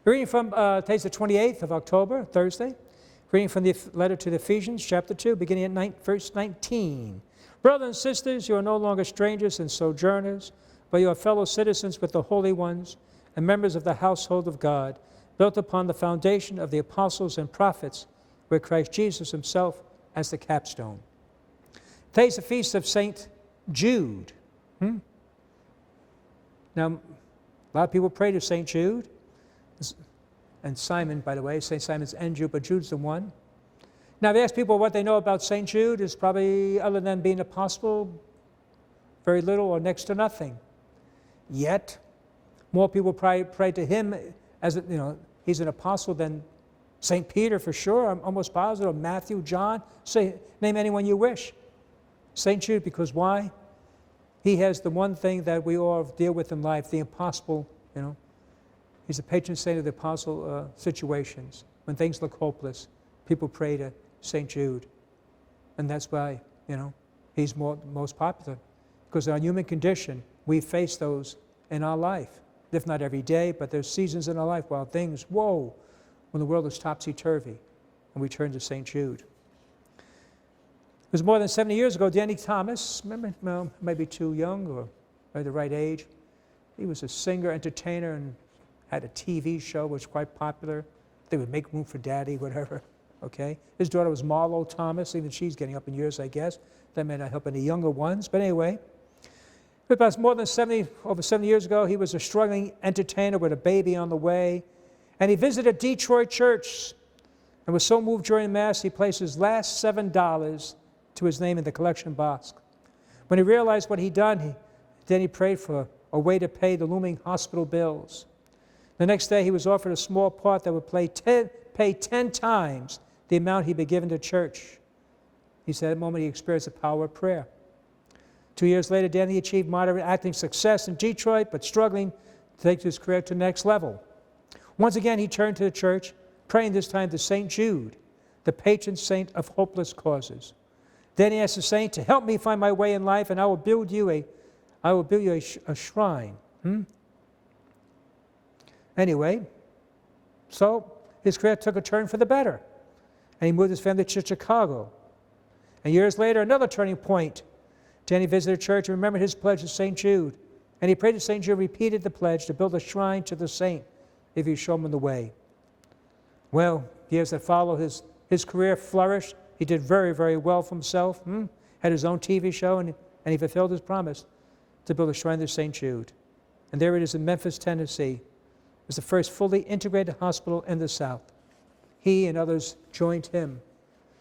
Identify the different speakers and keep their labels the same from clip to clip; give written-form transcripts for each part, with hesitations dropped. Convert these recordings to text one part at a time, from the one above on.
Speaker 1: Reading from today's the 28th of October, Thursday. Reading from the letter to the Ephesians, chapter 2, beginning at verse 19. Brothers and sisters, you are no longer strangers and sojourners, but you are fellow citizens with the holy ones and members of the household of God, built upon the foundation of the apostles and prophets, with Christ Jesus himself as the capstone. Today's the feast of St. Jude. Now, a lot of people pray to St. Jude. And Simon, by the way, St. Simon's and Jude, but Jude's the one. Now, if you ask people what they know about St. Jude, is probably, other than being an apostle, very little or next to nothing. Yet, more people pray to him as, he's an apostle than St. Peter for sure, I'm almost positive, Matthew, John, name anyone you wish. St. Jude, because why? He has the one thing that we all deal with in life, the impossible, He's the patron saint of the apostle situations. When things look hopeless, people pray to St. Jude. And that's why, he's most popular. Because in our human condition, we face those in our life. If not every day, but there's seasons in our life while things, when the world is topsy-turvy, and we turn to St. Jude. It was more than 70 years ago, Danny Thomas, remember, well, maybe too young or by the right age. He was a singer, entertainer, and had a TV show which was quite popular. They would make room for Daddy, whatever, okay? His daughter was Marlo Thomas, even she's getting up in years, I guess. That may not help any younger ones, but anyway. About over 70 years ago, he was a struggling entertainer with a baby on the way, and he visited Detroit church and was so moved during Mass, he placed his last $7 to his name in the collection box. When he realized what he'd done, then he prayed for a way to pay the looming hospital bills. The next day, he was offered a small part that would pay 10 times the amount he'd been given to church. He said at the moment he experienced the power of prayer. 2 years later, Danny achieved moderate acting success in Detroit, but struggling to take his career to the next level. Once again, he turned to the church, praying this time to St. Jude, the patron saint of hopeless causes. Then he asked the saint to help me find my way in life, and I will build you a shrine. Anyway, so his career took a turn for the better, and he moved his family to Chicago. And years later, another turning point. Danny visited church and remembered his pledge to St. Jude, and he prayed to St. Jude, repeated the pledge to build a shrine to the saint if he show him the way. Well, years that followed, his career flourished. He did very, very well for himself, had his own TV show, and he fulfilled his promise to build a shrine to St. Jude. And there it is in Memphis, Tennessee. It was the first fully integrated hospital in the South. He and others joined him.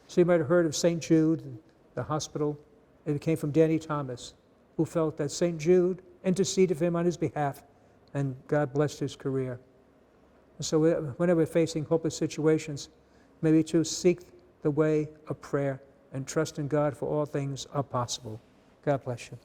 Speaker 1: So you might have heard of St. Jude, the hospital. It came from Danny Thomas, who felt that St. Jude interceded for him on his behalf, and God blessed his career. And so whenever we're facing hopeless situations, maybe to seek the way of prayer and trust in God, for all things are possible. God bless you.